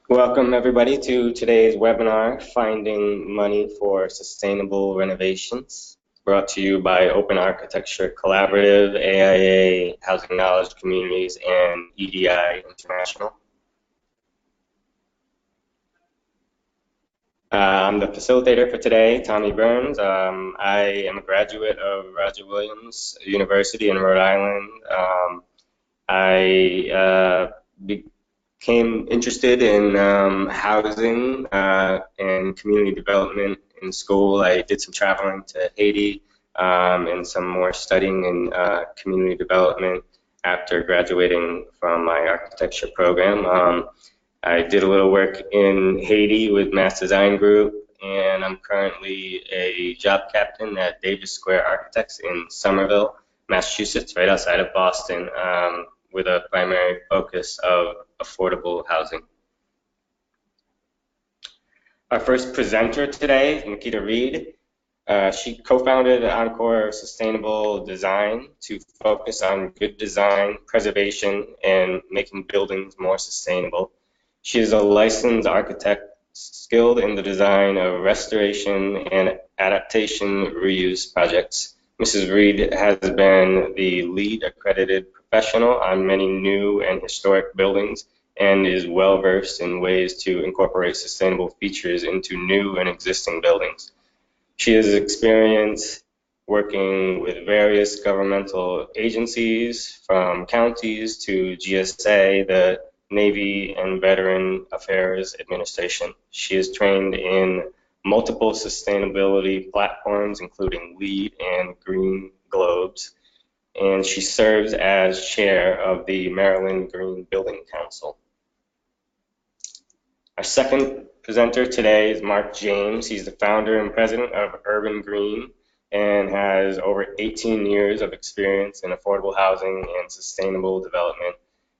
Welcome everybody to today's webinar, Finding Money for Sustainable Renovations, brought to you by Open Architecture Collaborative, AIA, Housing Knowledge Communities, and EDI International. I'm the facilitator for today, Tommy Burns. I am a graduate of Roger Williams University in Rhode Island. I became interested in housing and community development in school. I did some traveling to Haiti and some more studying in community development after graduating from my architecture program. I did a little work in Haiti with Mass Design Group, and I'm currently a job captain at Davis Square Architects in Somerville, Massachusetts, right outside of Boston, with a primary focus of affordable housing. Our first presenter today, Nakita Reed. She co-founded Encore Sustainable Design to focus on good design, preservation, and making buildings more sustainable. She is a licensed architect skilled in the design of restoration and adaptation reuse projects. Mrs. Reed has been the lead accredited professional on many new and historic buildings and is well versed in ways to incorporate sustainable features into new and existing buildings. She has experience working with various governmental agencies, from counties to GSA, the Navy and Veteran Affairs Administration. She is trained in multiple sustainability platforms, including LEED and Green Globes, and she serves as chair of the Maryland Green Building Council. Our second presenter today is Mark James. He's the founder and president of Urban Green and has over 18 years of experience in affordable housing and sustainable development.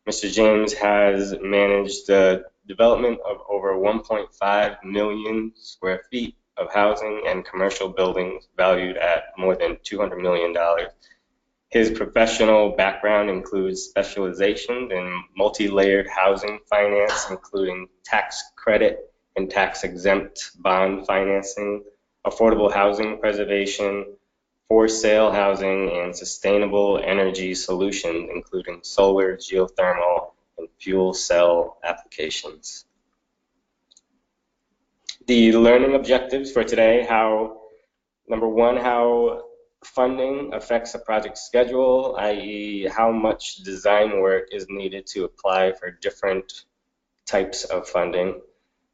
Mr. James has managed the development of over 1.5 million square feet of housing and commercial buildings valued at more than $200 million. His professional background includes specializations in multi-layered housing finance, including tax credit and tax-exempt bond financing, affordable housing preservation, for sale housing, and sustainable energy solutions, including solar, geothermal, and fuel cell applications. The learning objectives for today: number one, how funding affects a project schedule, i.e. how much design work is needed to apply for different types of funding.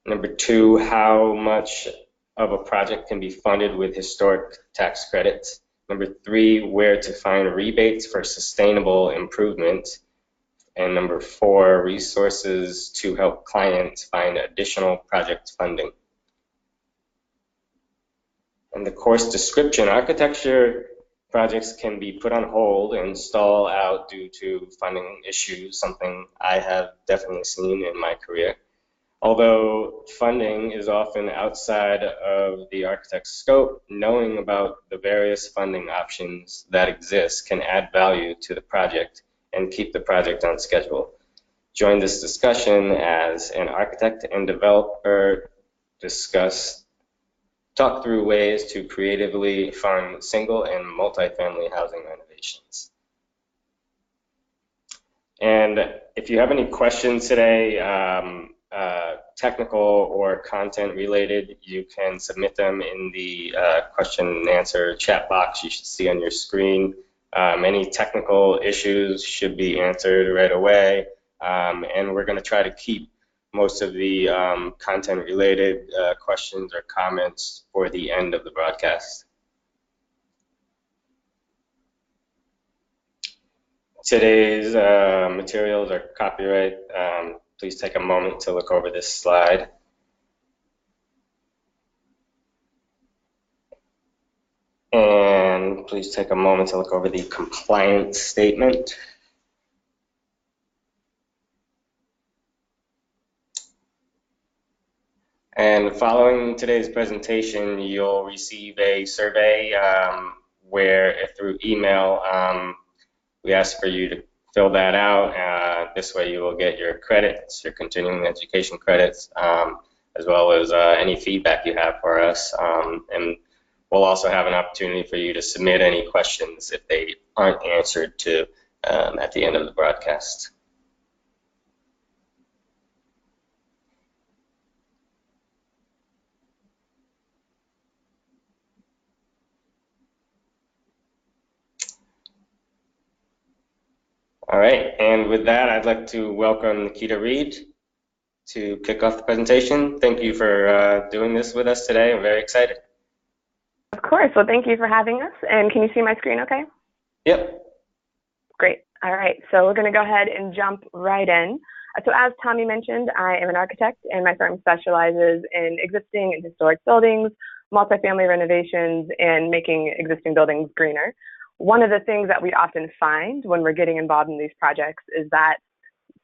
Number two, how much of a project can be funded with historic tax credits. Number three, where to find rebates for sustainable improvement. And number four, resources to help clients find additional project funding. And the course description: architecture projects can be put on hold and stall out due to funding issues, something I have definitely seen in my career. Although funding is often outside of the architect's scope, knowing about the various funding options that exist can add value to the project and keep the project on schedule. Join this discussion as an architect and developer talk through ways to creatively fund single and multifamily housing renovations. And if you have any questions today, technical or content related, you can submit them in the question and answer chat box you should see on your screen. Any technical issues should be answered right away, and we're going to try to keep most of the content related questions or comments for the end of the broadcast. Today's materials are copyright. Please take a moment to look over this slide. And please take a moment to look over the compliance statement. And following today's presentation, you'll receive a survey where, through email, we ask for you to fill that out. This way you will get your credits, your continuing education credits, as well as any feedback you have for us. And we'll also have an opportunity for you to submit any questions if they aren't answered to at the end of the broadcast. All right, and with that, I'd like to welcome Nakita Reed to kick off the presentation. Thank you for doing this with us today. I'm very excited. Of course. Well, thank you for having us. And can you see my screen okay? Yep. Great. All right. So we're going to go ahead and jump right in. So as Tommy mentioned, I am an architect, and my firm specializes in existing and historic buildings, multifamily renovations, and making existing buildings greener. One of the things that we often find when we're getting involved in these projects is that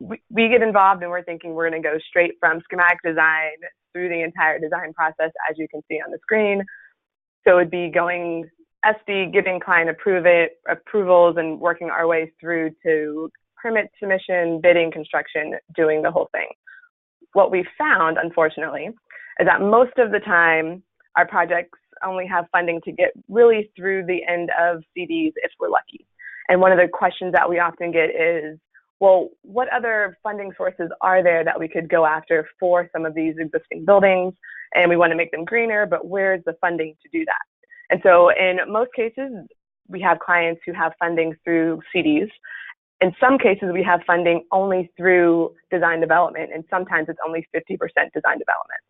we get involved and we're thinking we're going to go straight from schematic design through the entire design process, as you can see on the screen. So it would be going SD, giving client approvals, and working our way through to permit submission, bidding, construction, doing the whole thing. What we found, unfortunately, is that most of the time our projects only have funding to get really through the end of CDs if we're lucky. And one of the questions that we often get is, well, what other funding sources are there that we could go after for some of these existing buildings? And we want to make them greener, but where's the funding to do that? And so in most cases, we have clients who have funding through CDs. In some cases, we have funding only through design development, and sometimes it's only 50% design development.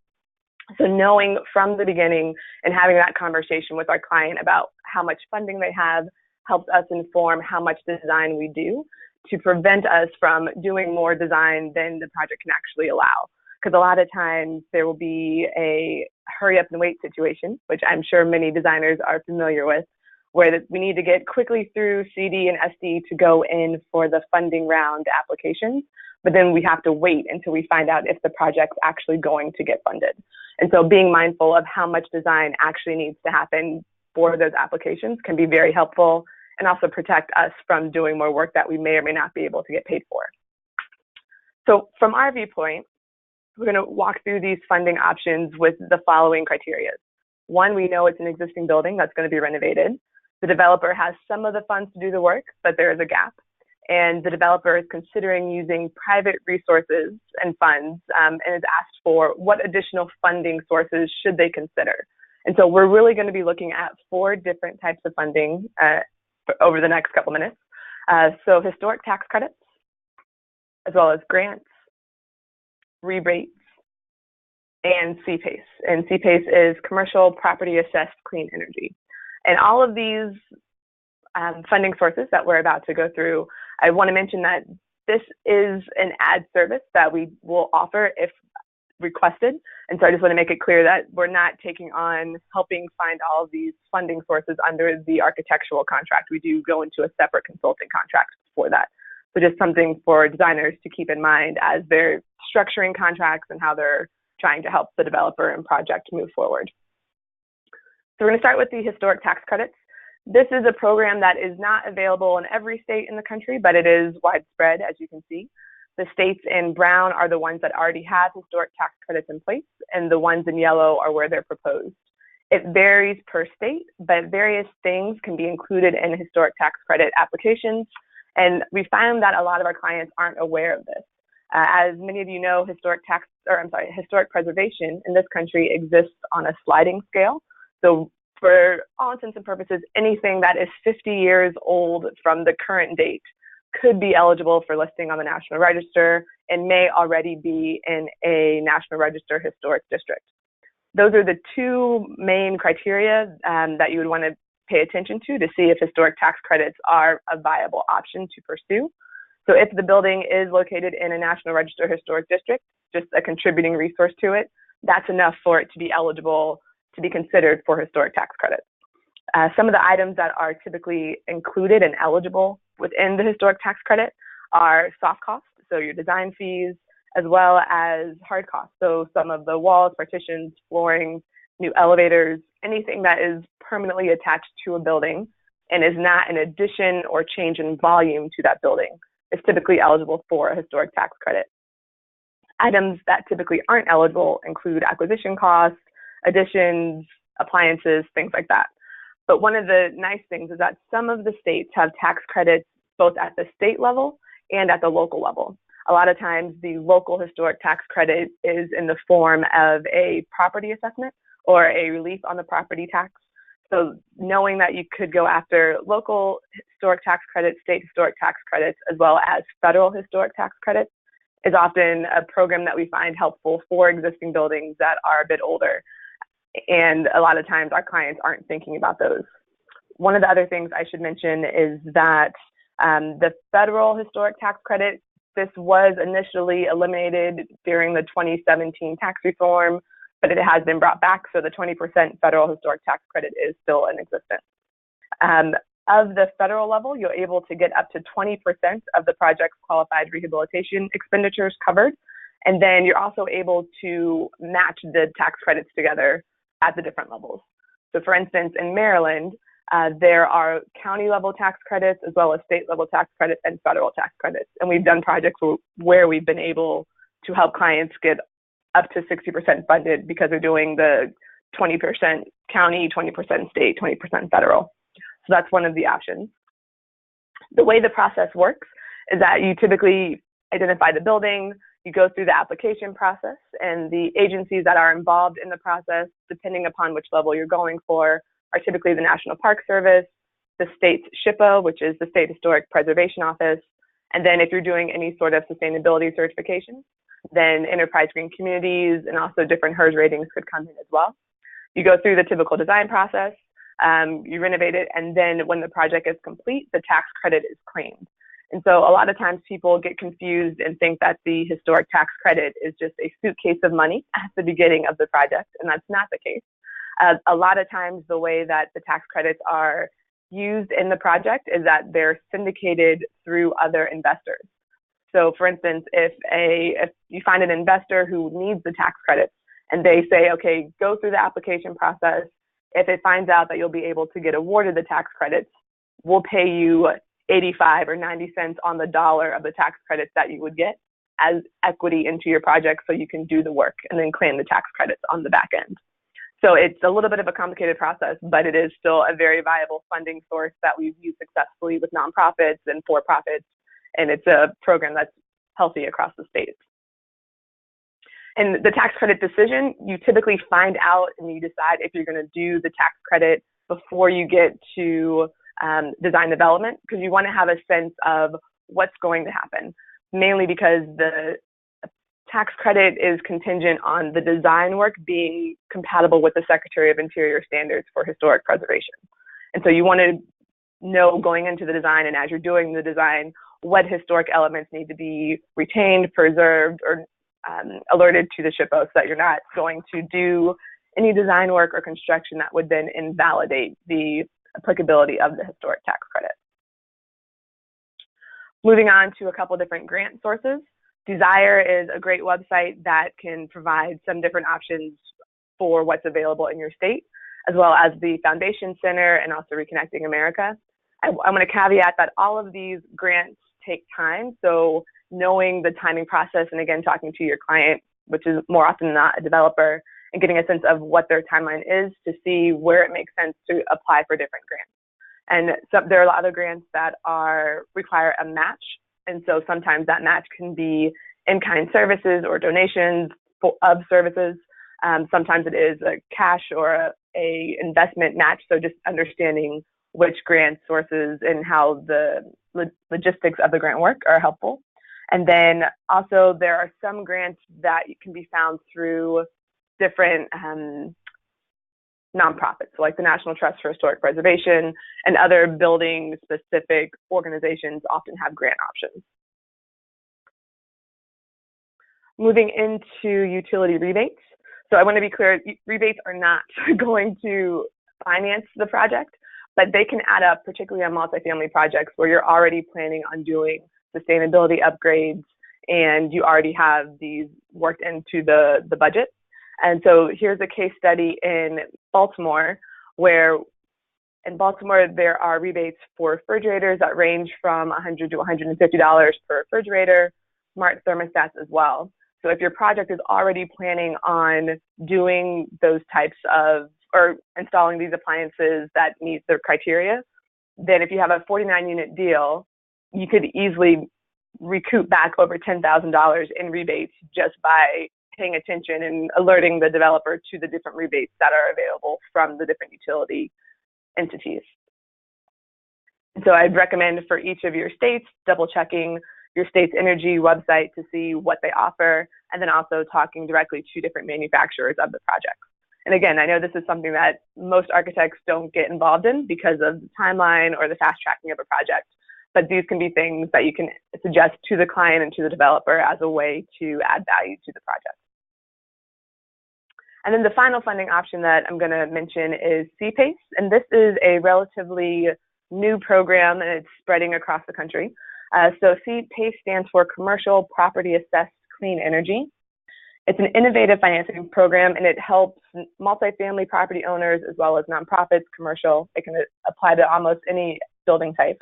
So knowing from the beginning and having that conversation with our client about how much funding they have helps us inform how much design we do to prevent us from doing more design than the project can actually allow. Because a lot of times there will be a hurry up and wait situation, which I'm sure many designers are familiar with, where we need to get quickly through CD and SD to go in for the funding round applications, but then we have to wait until we find out if the project's actually going to get funded. And so being mindful of how much design actually needs to happen for those applications can be very helpful, and also protect us from doing more work that we may or may not be able to get paid for. So from our viewpoint, we're going to walk through these funding options with the following criteria. One, we know it's an existing building that's going to be renovated. The developer has some of the funds to do the work, but there is a gap. And the developer is considering using private resources and funds, and is asked for what additional funding sources should they consider. And so we're really going to be looking at 4 different types of funding over the next couple minutes. So historic tax credits, as well as grants, rebates, and CPACE. And CPACE is Commercial Property Assessed Clean Energy. And all of these funding sources that we're about to go through, I want to mention that this is an ad service that we will offer if requested. And so I just want to make it clear that we're not taking on helping find all of these funding sources under the architectural contract. We do go into a separate consulting contract for that. So just something for designers to keep in mind as they're structuring contracts and how they're trying to help the developer and project move forward. So we're going to start with the historic tax credits. This is a program that is not available in every state in the country, but it is widespread, as you can see. The states in brown are the ones that already have historic tax credits in place, and the ones in yellow are where they're proposed. It varies per state, but various things can be included in historic tax credit applications, and we found that a lot of our clients aren't aware of this. As many of you know, historic preservation in this country exists on a sliding scale. So for all intents and purposes, anything that is 50 years old from the current date could be eligible for listing on the National Register and may already be in a National Register historic district. Those are the 2 main criteria that you would want to pay attention to see if historic tax credits are a viable option to pursue. So if the building is located in a National Register historic district, just a contributing resource to it, that's enough for it to be eligible to be considered for historic tax credits. Some of the items that are typically included and eligible within the historic tax credit are soft costs, so your design fees, as well as hard costs. So some of the walls, partitions, flooring, new elevators, anything that is permanently attached to a building and is not an addition or change in volume to that building. is typically eligible for a historic tax credit. Items that typically aren't eligible include acquisition costs, additions, appliances, things like that. But one of the nice things is that some of the states have tax credits both at the state level and at the local level. A lot of times the local historic tax credit is in the form of a property assessment or a relief on the property tax. So knowing that you could go after local historic tax credits, state historic tax credits, as well as federal historic tax credits is often a program that we find helpful for existing buildings that are a bit older. And a lot of times our clients aren't thinking about those. One of the other things I should mention is that the federal historic tax credit, this was initially eliminated during the 2017 tax reform, but it has been brought back. So the 20% federal historic tax credit is still in existence. Of the federal level, you're able to get up to 20% of the project's qualified rehabilitation expenditures covered. And then you're also able to match the tax credits together at the different levels. So for instance, in Maryland, there are county level tax credits as well as state level tax credits and federal tax credits. And we've done projects where we've been able to help clients get up to 60% funded because they're doing the 20% county, 20% state, 20% federal. So that's one of the options. The way the process works is that you typically identify the building, you go through the application process, and the agencies that are involved in the process, depending upon which level you're going for, are typically the National Park Service, the state's SHPO, which is the State Historic Preservation Office, and then if you're doing any sort of sustainability certification, then Enterprise Green Communities and also different HERS ratings could come in as well. You go through the typical design process, you renovate it, and then when the project is complete, the tax credit is claimed. And so a lot of times people get confused and think that the historic tax credit is just a suitcase of money at the beginning of the project, and that's not the case. A lot of times the way that the tax credits are used in the project is that they're syndicated through other investors. So for instance, if you find an investor who needs the tax credits and they say, okay, go through the application process. If it finds out that you'll be able to get awarded the tax credits, we'll pay you 85 or 90 cents on the dollar of the tax credits that you would get as equity into your project so you can do the work and then claim the tax credits on the back end. So it's a little bit of a complicated process, but it is still a very viable funding source that we've used successfully with nonprofits and for-profits, and it's a program that's healthy across the states. And the tax credit decision, you typically find out and you decide if you're going to do the tax credit before you get to design development, because you want to have a sense of what's going to happen, mainly because the tax credit is contingent on the design work being compatible with the Secretary of Interior standards for historic preservation. And so you want to know going into the design and as you're doing the design, what historic elements need to be retained, preserved, or alerted to the SHPO so that you're not going to do any design work or construction that would then invalidate the applicability of the historic tax credit. Moving on to a couple different grant sources. Desire is a great website that can provide some different options for what's available in your state, as well as the Foundation Center and also Reconnecting America. I'm going to caveat that all of these grants take time, so knowing the timing process and again talking to your client, which is more often than not a developer, and getting a sense of what their timeline is to see where it makes sense to apply for different grants. And so there are a lot of grants that require a match, and so sometimes that match can be in-kind services or donations of services. Sometimes it is a cash or a investment match, so just understanding which grant sources and how the logistics of the grant work are helpful. And then also there are some grants that can be found through different nonprofits, so like the National Trust for Historic Preservation and other building-specific organizations often have grant options. Moving into utility rebates. So I want to be clear, rebates are not going to finance the project, but they can add up, particularly on multifamily projects where you're already planning on doing sustainability upgrades and you already have these worked into the budget. And so here's a case study in Baltimore where In Baltimore, there are rebates for refrigerators that range from $100 to $150 per refrigerator, smart thermostats as well. So if your project is already planning on doing those types of, or installing these appliances that meet the criteria, then if you have a 49-unit deal, you could easily recoup back over $10,000 in rebates just by paying attention and alerting the developer to the different rebates that are available from the different utility entities. So I'd recommend for each of your states, double checking your state's energy website to see what they offer, and then also talking directly to different manufacturers of the project. And again, I know this is something that most architects don't get involved in because of the timeline or the fast tracking of a project, but these can be things that you can suggest to the client and to the developer as a way to add value to the project. And then the final funding option that I'm going to mention is CPACE, and this is a relatively new program and it's spreading across the country. So CPACE stands for Commercial Property Assessed Clean Energy. It's an innovative financing program and it helps multifamily property owners as well as nonprofits, commercial. It can apply to almost any building type.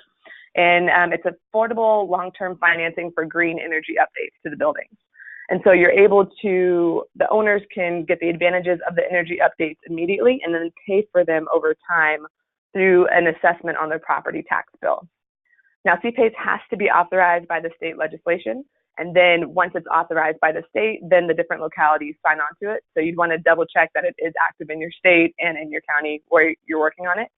And it's affordable long-term financing for green energy updates to the buildings. And so you're able to, the owners can get the advantages of the energy updates immediately and then pay for them over time through an assessment on their property tax bill. Now, CPACE has to be authorized by the state legislation. And then once it's authorized by the state, then the different localities sign on to it. So you'd want to double check that it is active in your state and in your county where you're working on it.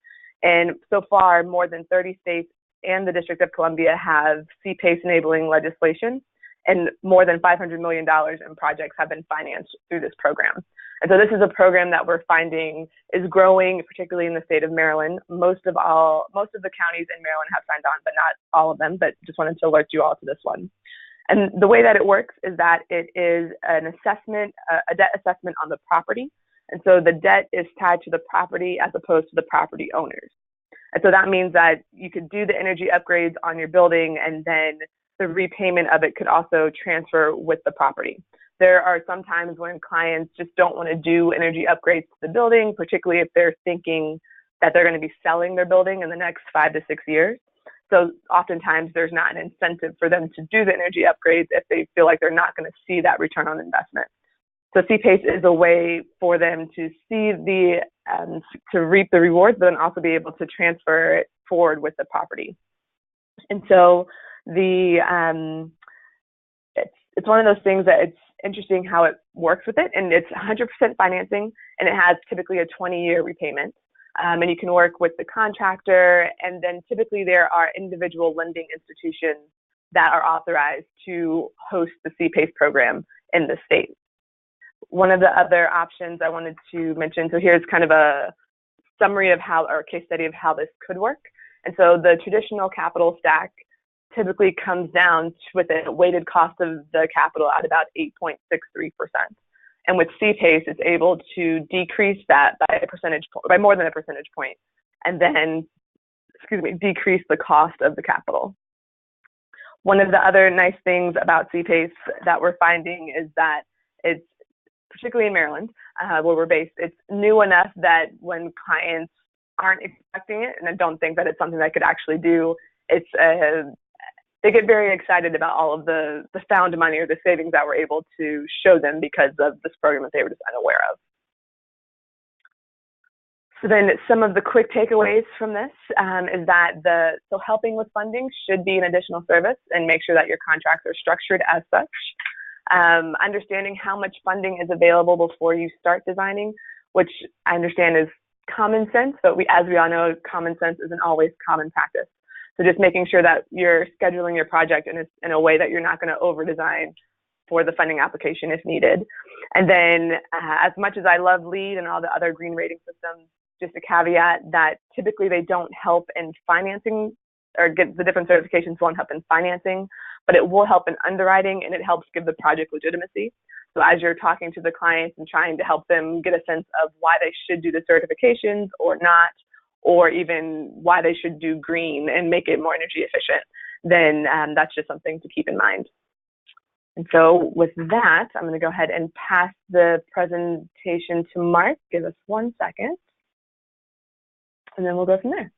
And so far, more than 30 states and the District of Columbia have CPACE enabling legislation, and more than $500 million in projects have been financed through this program. And so this is a program that we're finding is growing, particularly in the state of Maryland. Most of the counties in Maryland have signed on, but not all of them, but just wanted to alert you all to this one. And the way that it works is that it is an assessment, a debt assessment on the property. And so the debt is tied to the property as opposed to the property owners. And so that means that you could do the energy upgrades on your building and then the repayment of it could also transfer with the property. There are some times when clients just don't want to do energy upgrades to the building, particularly if they're thinking that they're going to be selling their building in the next 5 to 6 years. So oftentimes there's not an incentive for them to do the energy upgrades if they feel like they're not going to see that return on investment. So CPACE is a way for them to see to reap the rewards, but then also be able to transfer it forward with the property. And so it's one of those things that it's interesting how it works with it, and it's 100% financing, and it has typically a 20-year repayment. And you can work with the contractor, and then typically there are individual lending institutions that are authorized to host the CPACE program in the state. One of the other options I wanted to mention, so here's kind of a summary of how, or a case study of how this could work. And so the traditional capital stack typically comes down with a weighted cost of the capital at about 8.63%. And with CPACE, it's able to decrease that by more than a percentage point, and then, decrease the cost of the capital. One of the other nice things about CPACE that we're finding is that it's, particularly in Maryland, where we're based, it's new enough that when clients aren't expecting it, and I don't think that it's something I could actually do, they get very excited about all of the found money or the savings that we're able to show them because of this program that they were just unaware of. So then some of the quick takeaways from this is that helping with funding should be an additional service, and make sure that your contracts are structured as such. Understanding how much funding is available before you start designing, which I understand is common sense, but as we all know, common sense isn't always common practice. So just making sure that you're scheduling your project in a way that you're not going to over-design for the funding application if needed. And then as much as I love LEED and all the other green rating systems, just a caveat that typically they don't help in financing, or get the different certifications won't help in financing, but it will help in underwriting, and it helps give the project legitimacy. So as you're talking to the clients and trying to help them get a sense of why they should do the certifications or not, or even why they should do green and make it more energy efficient, then that's just something to keep in mind. And so with that, I'm going to go ahead and pass the presentation to Mark. Give us 1 second. and then we'll go from there.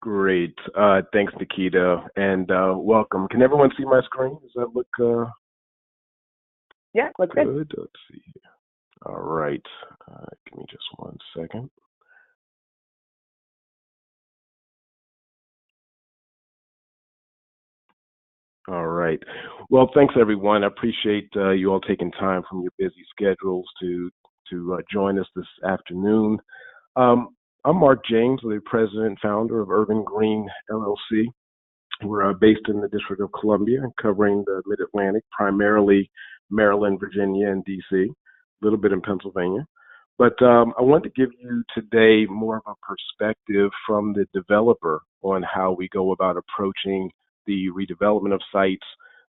Great. Thanks, Nakita, and welcome. Can everyone see my screen? Does that look Yeah, looks good. Let's see here. All right. Give me just 1 second. All right. Well, thanks, everyone. I appreciate you all taking time from your busy schedules to join us this afternoon. I'm Mark James, the president and founder of Urban Green LLC. We're based in the District of Columbia, covering the Mid-Atlantic, primarily Maryland, Virginia, and D.C., a little bit in Pennsylvania. But I want to give you today more of a perspective from the developer on how we go about approaching the redevelopment of sites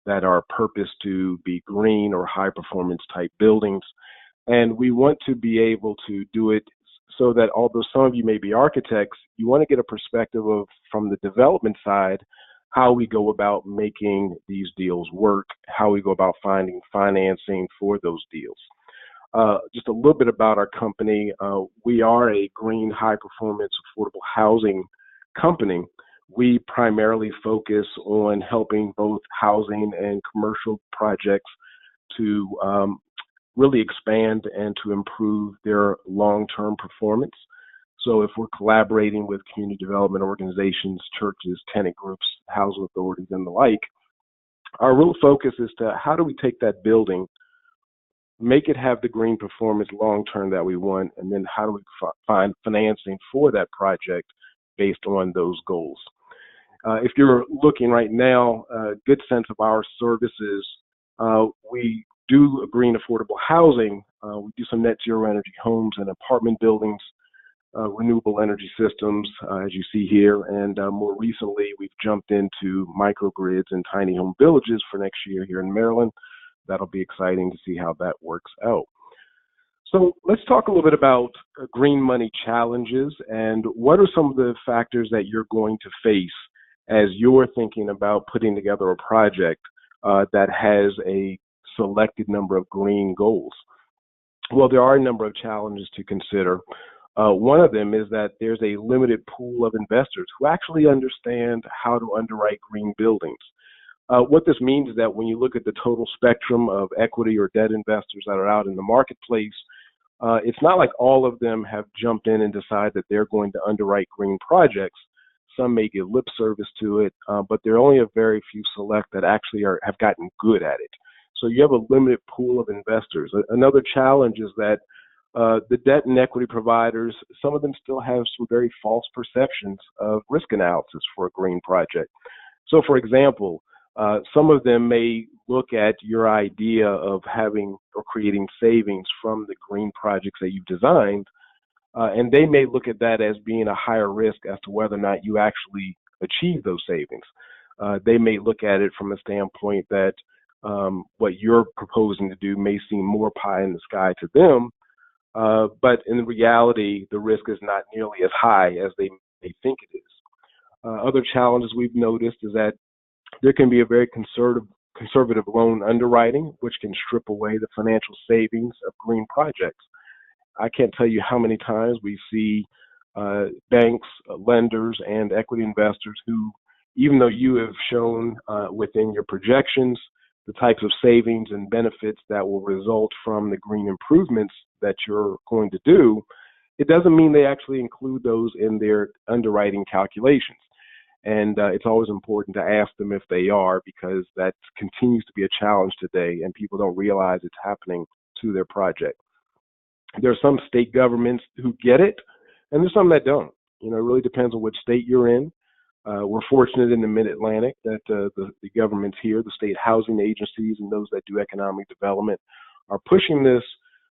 that are purposed to be green or high-performance type buildings. And we want to be able to do it so that although some of you may be architects, you want to get a perspective of, from the development side, how we go about making these deals work, how we go about finding financing for those deals. Just a little bit about our company. We are a green, high-performance, affordable housing company. We primarily focus on helping both housing and commercial projects to really expand and to improve their long-term performance. So if we're collaborating with community development organizations, churches, tenant groups, housing authorities, and the like, our real focus is to how do we take that building, make it have the green performance long-term that we want, and then how do we find financing for that project based on those goals. If you're looking right now, a good sense of our services, we do green affordable housing. We do some net zero energy homes and apartment buildings, renewable energy systems, as you see here. And more recently, we've jumped into microgrids and tiny home villages for next year here in Maryland. That'll be exciting to see how that works out. So let's talk a little bit about green money challenges and what are some of the factors that you're going to face as you're thinking about putting together a project that has a selected number of green goals. Well, there are a number of challenges to consider. One of them is that there's a limited pool of investors who actually understand how to underwrite green buildings. What this means is that when you look at the total spectrum of equity or debt investors that are out in the marketplace, it's not like all of them have jumped in and decided that they're going to underwrite green projects. Some may give lip service to it, but there are only a very few select that actually have gotten good at it. So you have a limited pool of investors. Another challenge is that the debt and equity providers, some of them still have some very false perceptions of risk analysis for a green project. So for example, some of them may look at your idea of having or creating savings from the green projects that you've designed, and they may look at that as being a higher risk as to whether or not you actually achieve those savings. They may look at it from a standpoint that what you're proposing to do may seem more pie in the sky to them, but in reality, the risk is not nearly as high as they think it is. Other challenges we've noticed is that there can be a very conservative loan underwriting, which can strip away the financial savings of green projects. I can't tell you how many times we see banks, lenders, and equity investors who, even though you have shown within your projections the types of savings and benefits that will result from the green improvements that you're going to do, it doesn't mean they actually include those in their underwriting calculations. And it's always important to ask them if they are, because that continues to be a challenge today, and people don't realize it's happening to their project. There are some state governments who get it, and there's some that don't. You know, it really depends on which state you're in. We're fortunate in the Mid-Atlantic that the governments here, the state housing agencies and those that do economic development are pushing this,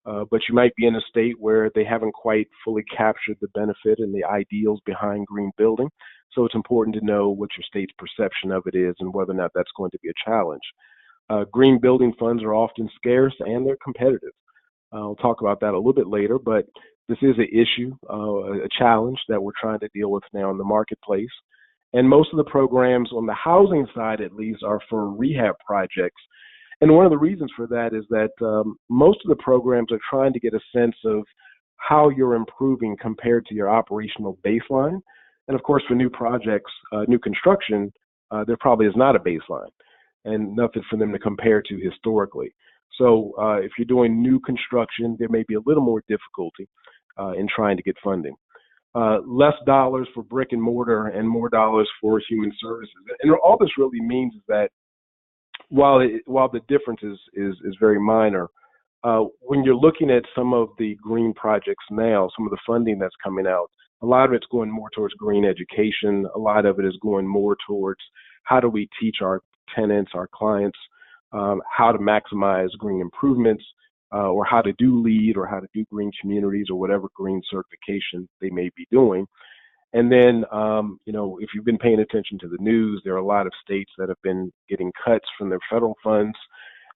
but you might be in a state where they haven't quite fully captured the benefit and the ideals behind green building. So it's important to know what your state's perception of it is and whether or not that's going to be a challenge. Green building funds are often scarce and they're competitive. I'll talk about that a little bit later, but this is an issue, a challenge that we're trying to deal with now in the marketplace. And most of the programs on the housing side, at least, are for rehab projects. And one of the reasons for that is that most of the programs are trying to get a sense of how you're improving compared to your operational baseline. And of course, for new projects, new construction, there probably is not a baseline and nothing for them to compare to historically. So if you're doing new construction, there may be a little more difficulty in trying to get funding. Less dollars for brick and mortar and more dollars for human services. And all this really means is that while the difference is very minor, when you're looking at some of the green projects now, some of the funding that's coming out, a lot of it's going more towards green education. A lot of it is going more towards how do we teach our tenants, our clients, how to maximize green improvements, or how to do LEED, or how to do green communities, or whatever green certification they may be doing. And then, if you've been paying attention to the news, there are a lot of states that have been getting cuts from their federal funds.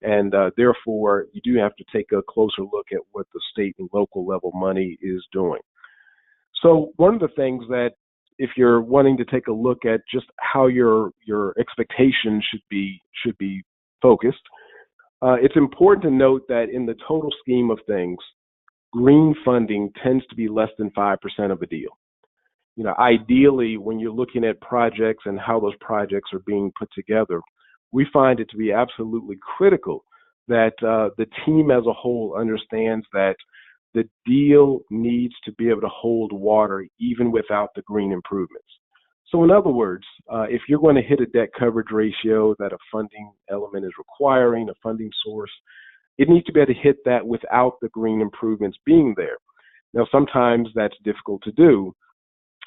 And therefore, you do have to take a closer look at what the state and local level money is doing. So one of the things that, if you're wanting to take a look at just how your expectations should be focused, it's important to note that in the total scheme of things, green funding tends to be less than 5% of a deal. Ideally, when you're looking at projects and how those projects are being put together, we find it to be absolutely critical that the team as a whole understands that the deal needs to be able to hold water even without the green improvements. So in other words, if you're going to hit a debt coverage ratio that a funding element is requiring, a funding source, it needs to be able to hit that without the green improvements being there. Now, sometimes that's difficult to do,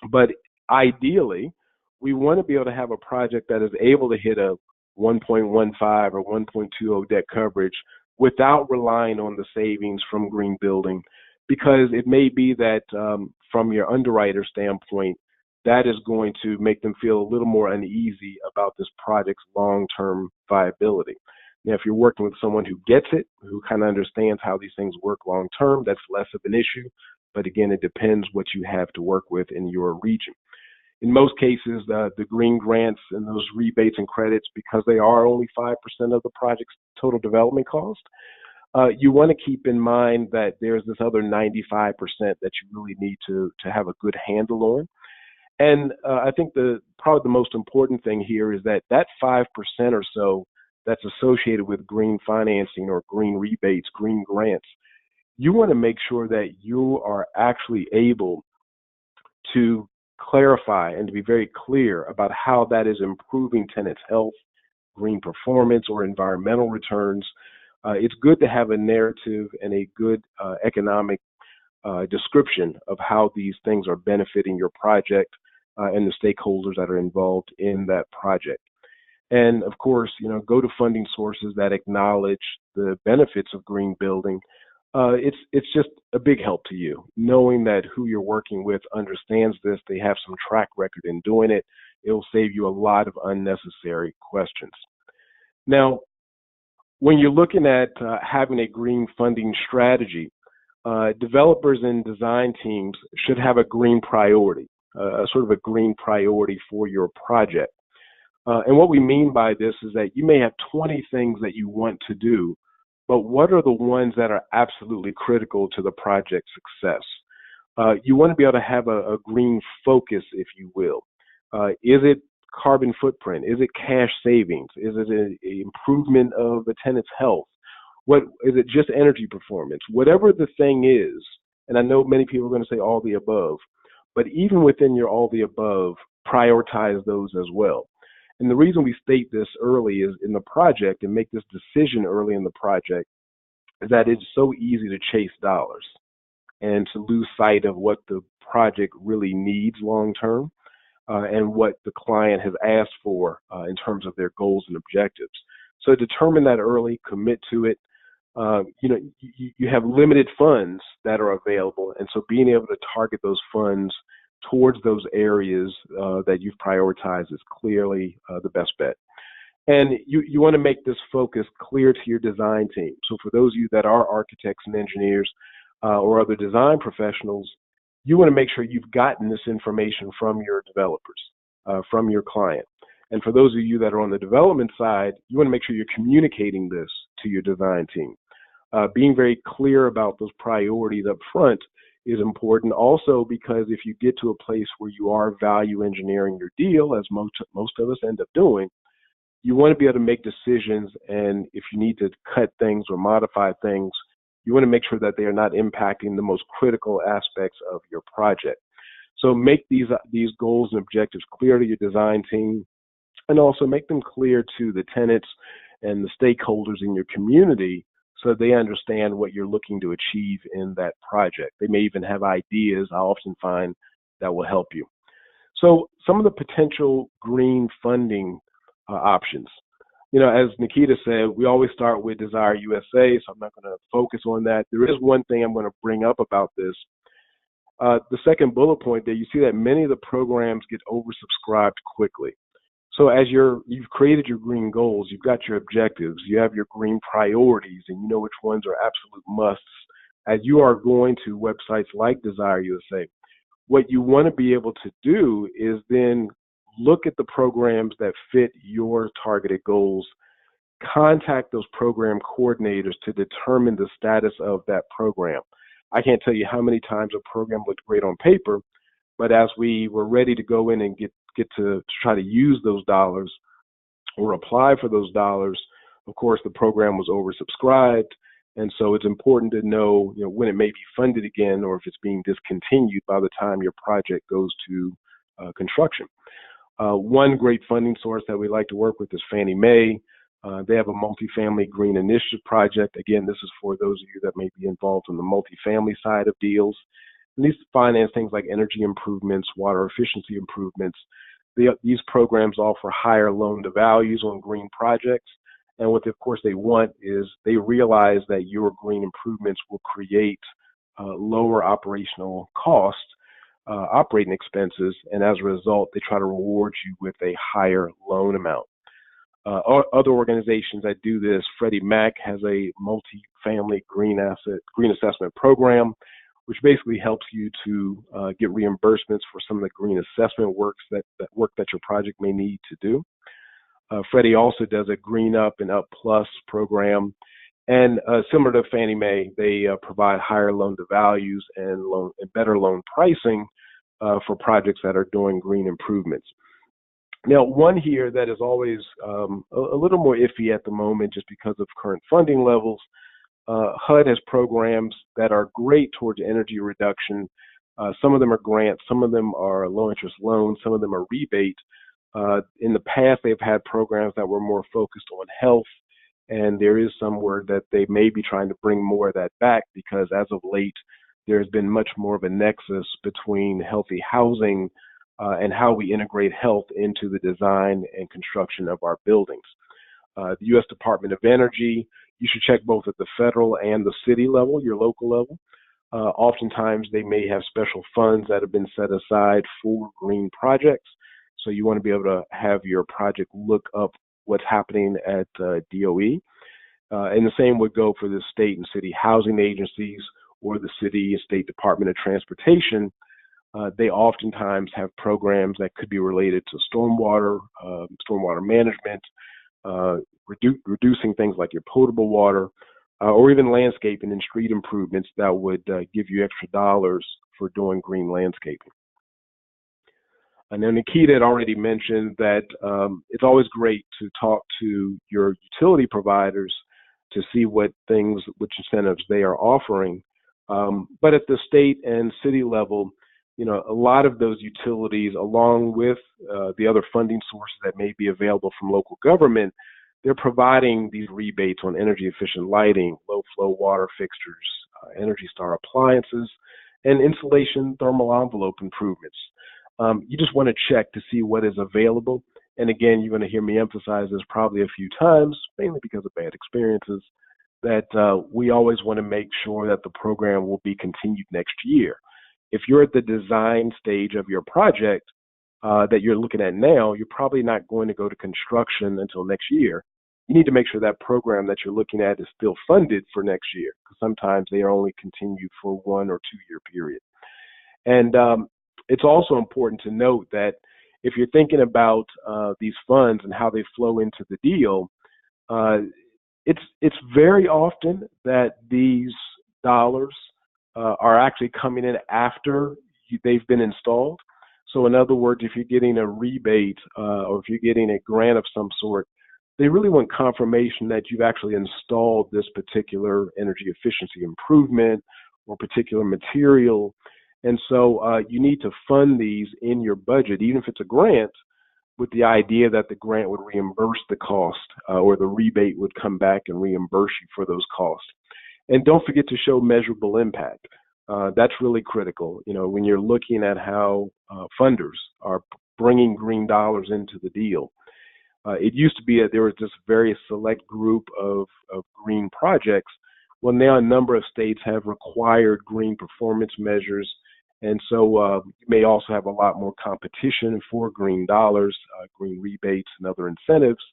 but ideally, we want to be able to have a project that is able to hit a 1.15 or 1.20 debt coverage without relying on the savings from green building, because it may be that from your underwriter standpoint, that is going to make them feel a little more uneasy about this project's long-term viability. Now, if you're working with someone who gets it, who kind of understands how these things work long-term, that's less of an issue. But again, it depends what you have to work with in your region. In most cases, the green grants and those rebates and credits, because they are only 5% of the project's total development cost, you want to keep in mind that there's this other 95% that you really need to have a good handle on. And I think probably the most important thing here is that 5% or so that's associated with green financing or green rebates, green grants, you want to make sure that you are actually able to clarify and to be very clear about how that is improving tenants' health, green performance, or environmental returns. It's good to have a narrative and a good economic description of how these things are benefiting your project and the stakeholders that are involved in that project. And of course, go to funding sources that acknowledge the benefits of green building. It's just a big help to you, knowing that who you're working with understands this, they have some track record in doing it. It'll save you a lot of unnecessary questions. Now, when you're looking at having a green funding strategy, developers and design teams should have a green priority, sort of a green priority for your project. And what we mean by this is that you may have 20 things that you want to do, but what are the ones that are absolutely critical to the project's success? You want to be able to have a green focus, if you will. Is it carbon footprint? Is it cash savings? Is it an improvement of the tenant's health? What is it? Just energy performance? Whatever the thing is, and I know many people are going to say all the above, but even within your all the above, prioritize those as well. And the reason we state this early is in the project and make this decision early in the project is that it's so easy to chase dollars and to lose sight of what the project really needs long term and what the client has asked for in terms of their goals and objectives. So determine that early, commit to it. You have limited funds that are available, and so being able to target those funds towards those areas that you've prioritized is clearly the best bet. And you want to make this focus clear to your design team. So for those of you that are architects and engineers or other design professionals, you want to make sure you've gotten this information from your developers, from your client. And for those of you that are on the development side, you want to make sure you're communicating this to your design team. Being very clear about those priorities up front is important also, because if you get to a place where you are value engineering your deal, as most of us end up doing, you want to be able to make decisions, and if you need to cut things or modify things, you want to make sure that they are not impacting the most critical aspects of your project. So make these goals and objectives clear to your design team, and also make them clear to the tenants and the stakeholders in your community so they understand what you're looking to achieve in that project. They may even have ideas, I often find, that will help you. So some of the potential green funding options. You know, as Nakita said, we always start with Desire USA, so I'm not going to focus on that. There is one thing I'm going to bring up about this. The second bullet point there, you see that many of the programs get oversubscribed quickly. So as you've created your green goals, you've got your objectives, you have your green priorities, and you know which ones are absolute musts. As you are going to websites like Desire USA, what you want to be able to do is then look at the programs that fit your targeted goals, contact those program coordinators to determine the status of that program. I can't tell you how many times a program looked great on paper, but as we were ready to go in and get to try to use those dollars or apply for those dollars, of course, the program was oversubscribed. And so it's important to know, when it may be funded again, or if it's being discontinued by the time your project goes to construction. One great funding source that we like to work with is Fannie Mae. They have a multifamily green initiative project. Again, this is for those of you that may be involved in the multifamily side of deals. And these finance things like energy improvements, water efficiency improvements. These programs offer higher loan to values on green projects. And what, of course, they want is they realize that your green improvements will create lower operational costs, operating expenses, and as a result, they try to reward you with a higher loan amount. Other organizations that do this, Freddie Mac has a multi-family green assessment program, which basically helps you to get reimbursements for some of the green assessment work that your project may need to do. Freddie also does a Green Up and Up Plus program, and similar to Fannie Mae, they provide higher loan to values and better loan pricing for projects that are doing green improvements. Now, one here that is always a little more iffy at the moment just because of current funding levels, HUD has programs that are great towards energy reduction. Some of them are grants, some of them are low interest loans, some of them are rebate. In the past, they've had programs that were more focused on health, and there is some word that they may be trying to bring more of that back because as of late, there's been much more of a nexus between healthy housing and how we integrate health into the design and construction of our buildings. The U.S. Department of Energy, you should check both at the federal and the city level, your local level. Oftentimes, they may have special funds that have been set aside for green projects. So you want to be able to have your project look up what's happening at DOE. And the same would go for the state and city housing agencies or the city and state Department of Transportation. They oftentimes have programs that could be related to stormwater management, reducing things like your potable water, or even landscaping and street improvements that would give you extra dollars for doing green landscaping. And then Nakita had already mentioned that it's always great to talk to your utility providers to see which incentives they are offering. But at the state and city level, a lot of those utilities, along with the other funding sources that may be available from local government, they're providing these rebates on energy efficient lighting, low flow water fixtures, Energy Star appliances, and insulation thermal envelope improvements. You just want to check to see what is available. And again, you're going to hear me emphasize this probably a few times, mainly because of bad experiences, that we always want to make sure that the program will be continued next year. If you're at the design stage of your project that you're looking at now, you're probably not going to go to construction until next year. You need to make sure that program that you're looking at is still funded for next year, because sometimes they are only continued for 1 or 2 year period. And it's also important to note that if you're thinking about these funds and how they flow into the deal, it's very often that these dollars are actually coming in after they've been installed. So in other words, if you're getting a rebate or if you're getting a grant of some sort, they really want confirmation that you've actually installed this particular energy efficiency improvement or particular material. And so you need to fund these in your budget, even if it's a grant, with the idea that the grant would reimburse the cost or the rebate would come back and reimburse you for those costs. And don't forget to show measurable impact. That's really critical. You know, when you're looking at how funders are bringing green dollars into the deal. It used to be that there was this very select group of green projects. Well, now a number of states have required green performance measures. And so you may also have a lot more competition for green dollars, green rebates, and other incentives.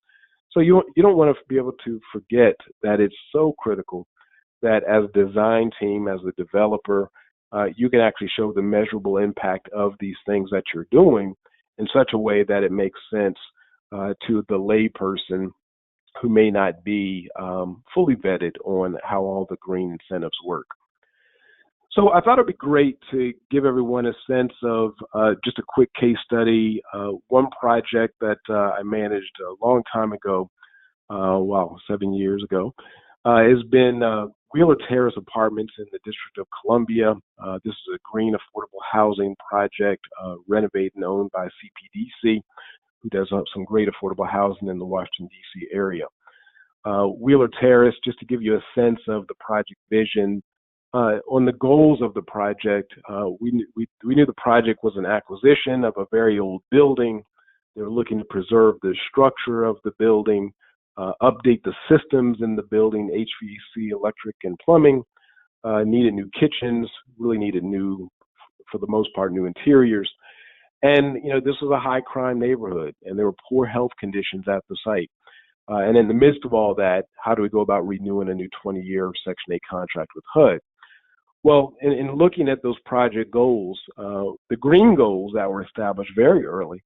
So you don't want to be able to forget that it's so critical that as a design team, as a developer, you can actually show the measurable impact of these things that you're doing in such a way that it makes sense to the lay person who may not be fully vetted on how all the green incentives work. So I thought it'd be great to give everyone a sense of just a quick case study. One project that I managed a long time ago, 7 years ago, has been Wheeler Terrace Apartments in the District of Columbia. This is a green affordable housing project renovated and owned by CPDC, who does some great affordable housing in the Washington, D.C. area. Wheeler Terrace, just to give you a sense of the project vision, on the goals of the project, we knew the project was an acquisition of a very old building. They were looking to preserve the structure of the building, update the systems in the building, HVAC, electric, and plumbing, needed new kitchens, really needed new, for the most part, new interiors. And, you know, this was a high crime neighborhood and there were poor health conditions at the site. And in the midst of all that, how do we go about renewing a new 20-year Section 8 contract with HUD? Well, in looking at those project goals, the green goals that were established very early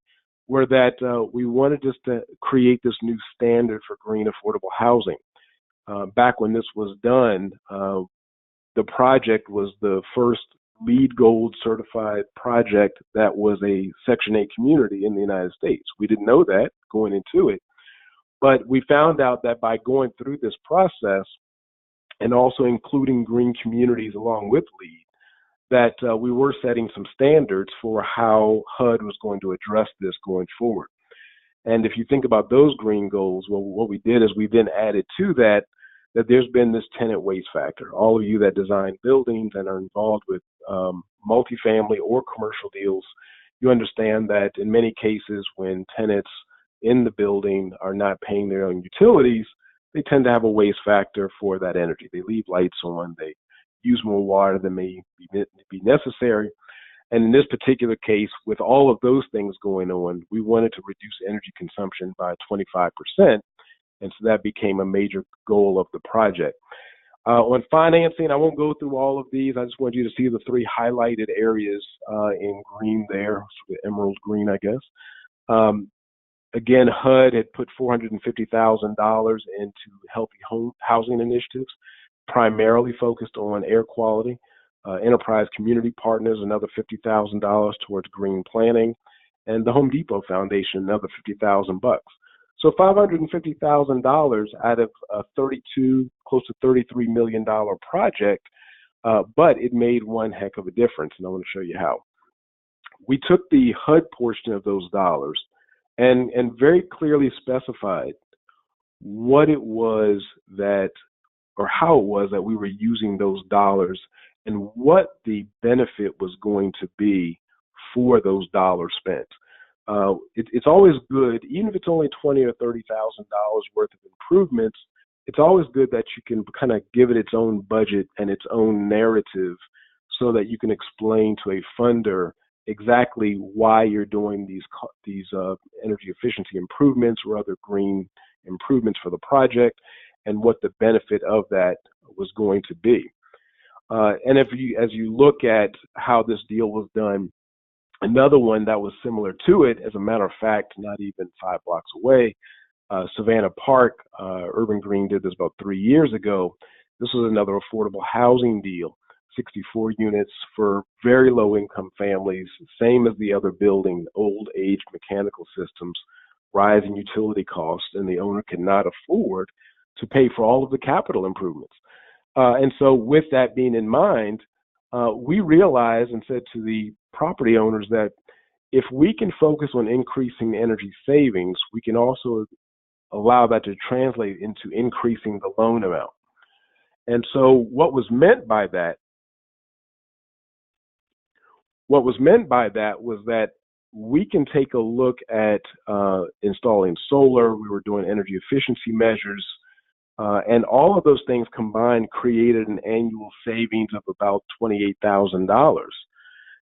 were that we wanted just to create this new standard for green affordable housing. Back when this was done, the project was the first LEED Gold certified project that was a Section 8 community in the United States. We didn't know that going into it, but we found out that by going through this process and also including green communities along with LEED, that we were setting some standards for how HUD was going to address this going forward. And if you think about those green goals, well, what we did is we then added to that there's been this tenant waste factor. All of you that design buildings and are involved with multifamily or commercial deals, you understand that in many cases when tenants in the building are not paying their own utilities, they tend to have a waste factor for that energy. They leave lights on, they use more water than may be necessary. And in this particular case, with all of those things going on, we wanted to reduce energy consumption by 25%. And so that became a major goal of the project. On financing, I won't go through all of these. I just want you to see the three highlighted areas in green there, emerald green, I guess. Again, HUD had put $450,000 into healthy home housing initiatives, primarily focused on air quality. Enterprise Community Partners, another $50,000 towards green planning, and the Home Depot Foundation, another $50,000. So $550,000 out of a close to $33 million project, but it made one heck of a difference, and I want to show you how. We took the HUD portion of those dollars and very clearly specified what it was that, or how it was that we were using those dollars and what the benefit was going to be for those dollars spent. It's always good, even if it's only $20,000 or $30,000 worth of improvements, it's always good that you can kind of give it its own budget and its own narrative so that you can explain to a funder exactly why you're doing these energy efficiency improvements or other green improvements for the project and what the benefit of that was going to be. And as you look at how this deal was done, Another one that was similar to it, as a matter of fact, not even 5 blocks away, Savannah Park, Urban Green did this about 3 years ago. This was another affordable housing deal, 64 units for very low income families, same as the other building, old age mechanical systems, rising utility costs, and the owner cannot afford to pay for all of the capital improvements. And so with that being in mind, we realized and said to the property owners that if we can focus on increasing energy savings, we can also allow that to translate into increasing the loan amount. And so what was meant by that was that we can take a look at installing solar. We were doing energy efficiency measures, and all of those things combined created an annual savings of about $28,000.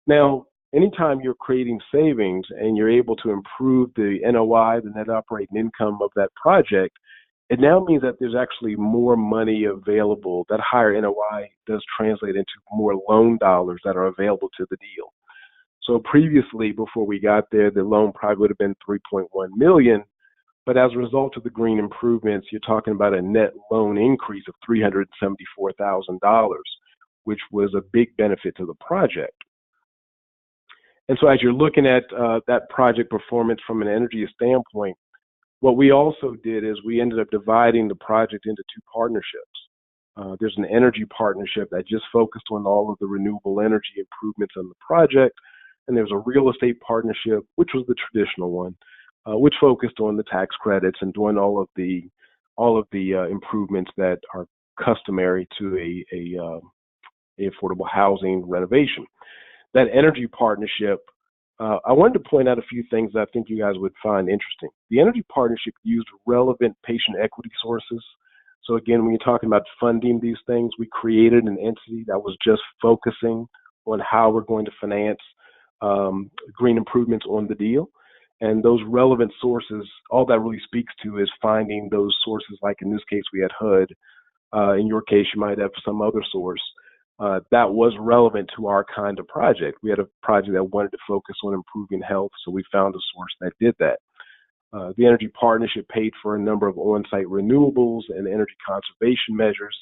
Now, anytime you're creating savings and you're able to improve the NOI, the net operating income of that project, it now means that there's actually more money available. That higher NOI does translate into more loan dollars that are available to the deal. So previously, before we got there, the loan probably would have been $3.1 million. But as a result of the green improvements, you're talking about a net loan increase of $374,000, which was a big benefit to the project. And so as you're looking at that project performance from an energy standpoint, what we also did is we ended up dividing the project into 2 partnerships. There's an energy partnership that just focused on all of the renewable energy improvements on the project, and there's a real estate partnership, which was the traditional one, which focused on the tax credits and doing all of the improvements that are customary to a affordable housing renovation. That energy partnership, I wanted to point out a few things that I think you guys would find interesting. The energy partnership used relevant patient equity sources. So again, when you're talking about funding these things, we created an entity that was just focusing on how we're going to finance green improvements on the deal. And those relevant sources, all that really speaks to is finding those sources, like in this case, we had HUD. In your case, you might have some other source that was relevant to our kind of project. We had a project that wanted to focus on improving health, so we found a source that did that. The energy partnership paid for a number of on-site renewables and energy conservation measures.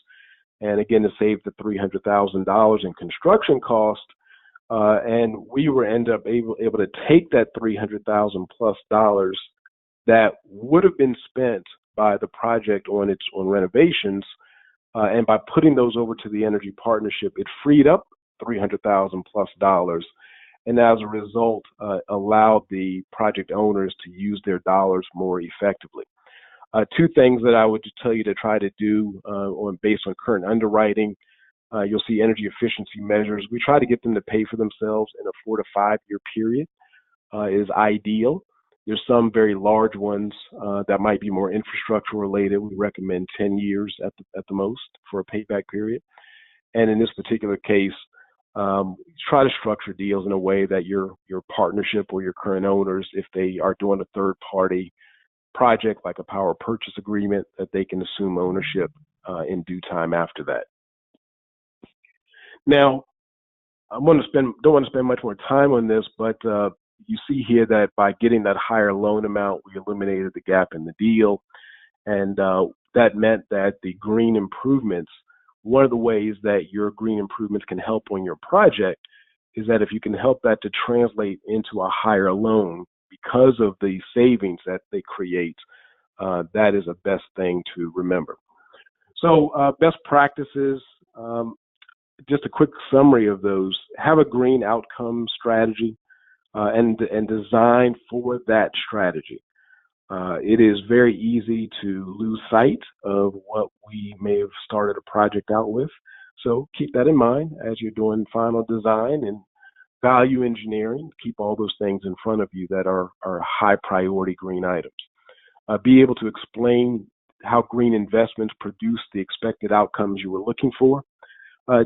And again, to save the $300,000 in construction cost. And we were able to take that $300,000 plus that would have been spent by the project on renovations, and by putting those over to the energy partnership, it freed up $300,000 plus, and as a result, allowed the project owners to use their dollars more effectively. 2 things that I would tell you to try to do based on current underwriting. You'll see energy efficiency measures. We try to get them to pay for themselves in a 4 to 5 year period is ideal. There's some very large ones that might be more infrastructure related. We recommend 10 years at the most for a payback period. And in this particular case, try to structure deals in a way that your partnership or your current owners, if they are doing a third party project like a power purchase agreement, that they can assume ownership in due time after that. Now, don't want to spend much more time on this, but you see here that by getting that higher loan amount, we eliminated the gap in the deal, and that meant that the green improvements, one of the ways that your green improvements can help on your project is that if you can help that to translate into a higher loan because of the savings that they create, that is a best thing to remember. So best practices, just a quick summary of those: have a green outcome strategy and design for that strategy. It is very easy to lose sight of what we may have started a project out with. So keep that in mind as you're doing final design and value engineering. Keep all those things in front of you that are high priority green items. Be able to explain how green investments produce the expected outcomes you were looking for.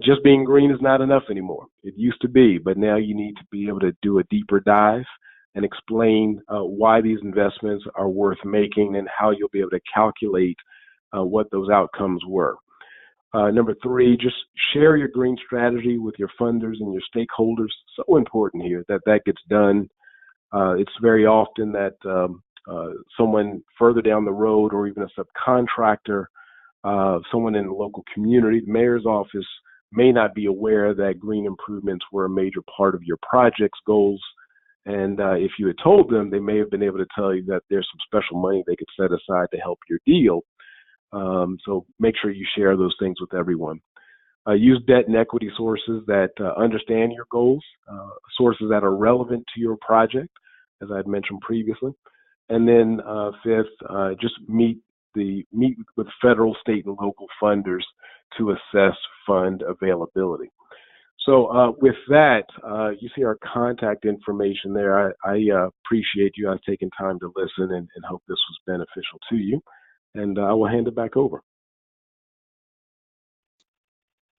Just being green is not enough anymore. It used to be, but now you need to be able to do a deeper dive and explain why these investments are worth making and how you'll be able to calculate what those outcomes were. Number three, just share your green strategy with your funders and your stakeholders. So important here that that gets done. It's very often that someone further down the road, or even a subcontractor, someone in the local community, the mayor's office, may not be aware that green improvements were a major part of your project's goals. And if you had told them, they may have been able to tell you that there's some special money they could set aside to help your deal. So make sure you share those things with everyone. Use debt and equity sources that understand your goals, sources that are relevant to your project, as I had mentioned previously. And then fifth, just meet with federal, state, and local funders to assess fund availability. So with that, you see our contact information there. I appreciate you guys taking time to listen and hope this was beneficial to you. And I will hand it back over.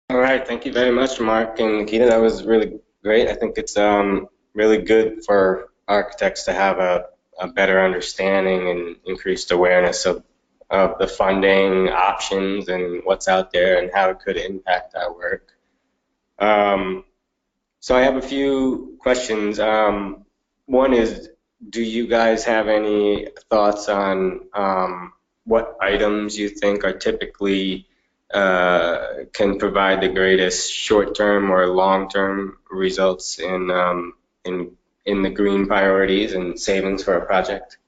All right, thank you very much, Mark and Nakita. That was really great. I think it's really good for architects to have a better understanding and increased awareness of the funding options and what's out there and how it could impact our work. So I have a few questions. One is, do you guys have any thoughts on what items you think are typically can provide the greatest short-term or long-term results in the green priorities and savings for a project?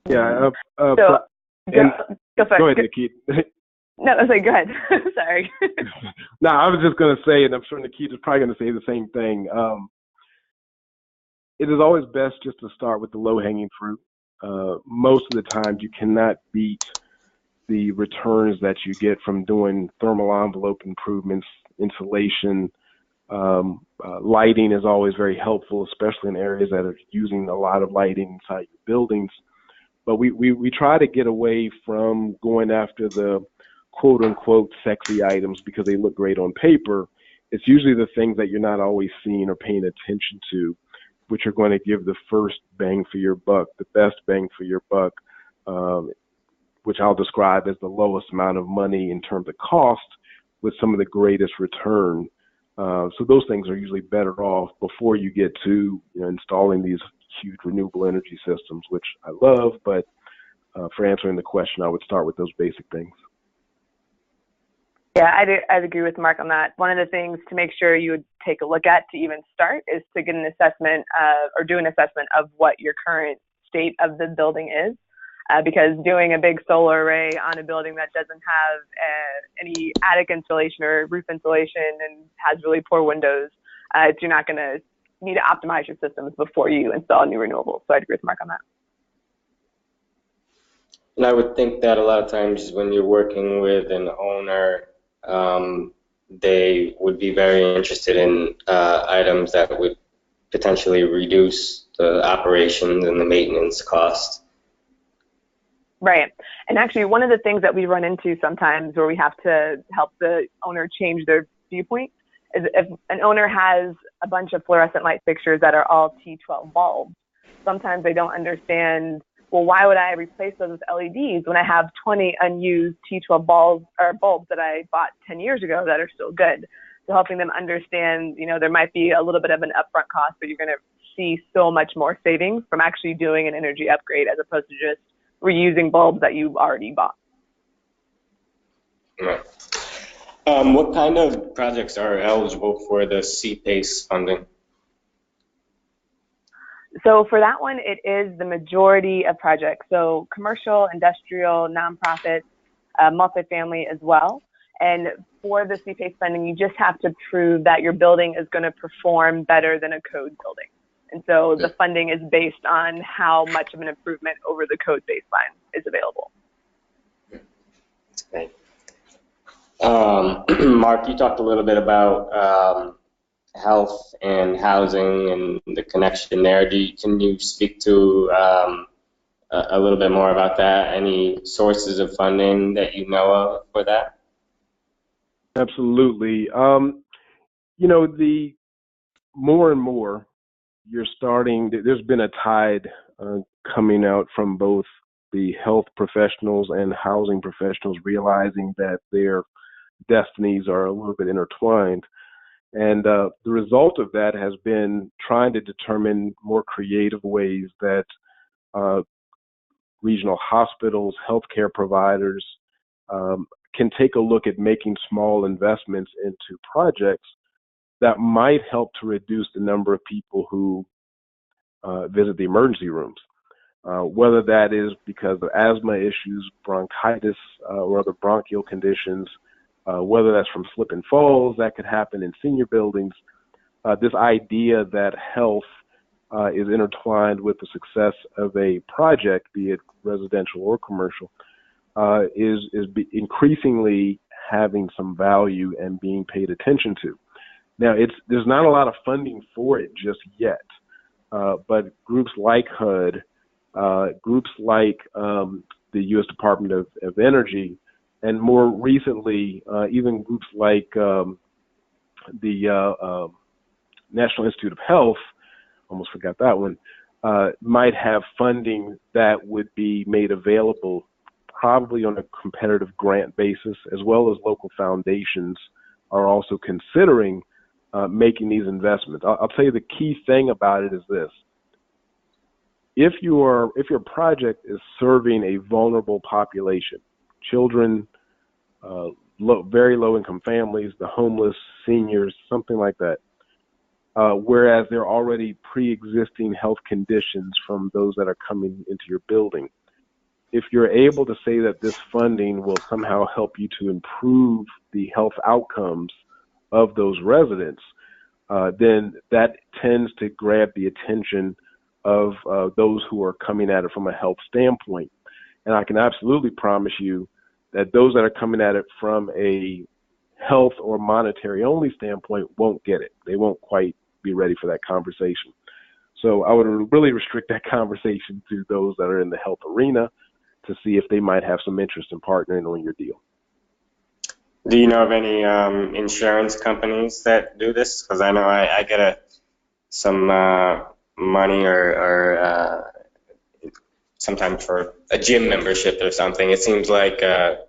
Yeah. Go ahead, Nakita. No, I was like, go ahead. Sorry. No, I was just going to say, and I'm sure Nakita's probably going to say the same thing. It is always best just to start with the low-hanging fruit. Most of the times you cannot beat the returns that you get from doing thermal envelope improvements, insulation. Lighting is always very helpful, especially in areas that are using a lot of lighting inside your buildings. But we try to get away from going after the quote-unquote sexy items because they look great on paper. It's usually the things that you're not always seeing or paying attention to, which are going to give the first bang for your buck, the best bang for your buck, which I'll describe as the lowest amount of money in terms of cost with some of the greatest return. So those things are usually better off before you get to installing these huge renewable energy systems, which I love, but for answering the question, I would start with those basic things. Yeah, I'd agree with Mark on that. One of the things to make sure you would take a look at to even start is to get an assessment or do an assessment of what your current state of the building is. Because doing a big solar array on a building that doesn't have any attic insulation or roof insulation and has really poor windows, you're not going to need to optimize your systems before you install new renewables. So I'd agree with Mark on that. And I would think that a lot of times when you're working with an owner, they would be very interested in items that would potentially reduce the operations and the maintenance costs. Right. And actually, one of the things that we run into sometimes where we have to help the owner change their viewpoint is if an owner has a bunch of fluorescent light fixtures that are all T12 bulbs, sometimes they don't understand, well, why would I replace those with LEDs when I have 20 unused T12 bulbs that I bought 10 years ago that are still good? So helping them understand, there might be a little bit of an upfront cost, but you're going to see so much more savings from actually doing an energy upgrade as opposed to just reusing bulbs that you already bought. Right. What kind of projects are eligible for the CPACE funding? So for that one, it is the majority of projects. So commercial, industrial, nonprofits, multifamily as well. And for the CPACE funding, you just have to prove that your building is going to perform better than a code building. And so the funding is based on how much of an improvement over the code baseline is available. That's great. Mark, you talked a little bit about health and housing and the connection there. Can you speak to a little bit more about that? Any sources of funding that you know of for that? Absolutely. The more and more you're starting, there's been a tide coming out from both the health professionals and housing professionals realizing that their destinies are a little bit intertwined. And the result of that has been trying to determine more creative ways that regional hospitals, healthcare providers can take a look at making small investments into projects that might help to reduce the number of people who visit the emergency rooms, whether that is because of asthma issues, bronchitis, or other bronchial conditions, whether that's from slip and falls that could happen in senior buildings. This idea that health is intertwined with the success of a project, be it residential or commercial, is increasingly having some value and being paid attention to. Now, there's not a lot of funding for it just yet, but groups like HUD, groups like the U.S. Department of Energy, and more recently, even groups like the National Institute of Health, almost forgot that one, might have funding that would be made available probably on a competitive grant basis, as well as local foundations are also considering making these investments. I'll tell you the key thing about it is this. If your project is serving a vulnerable population, children, very low income families, the homeless, seniors, something like that, whereas there are already pre-existing health conditions from those that are coming into your building, if you're able to say that this funding will somehow help you to improve the health outcomes of those residents, then that tends to grab the attention of those who are coming at it from a health standpoint. And I can absolutely promise you that those that are coming at it from a health or monetary only standpoint won't get it. They won't quite be ready for that conversation. So I would really restrict that conversation to those that are in the health arena to see if they might have some interest in partnering on your deal. Do you know of any insurance companies that do this? Because I know I get some money or sometimes for a gym membership or something. It seems like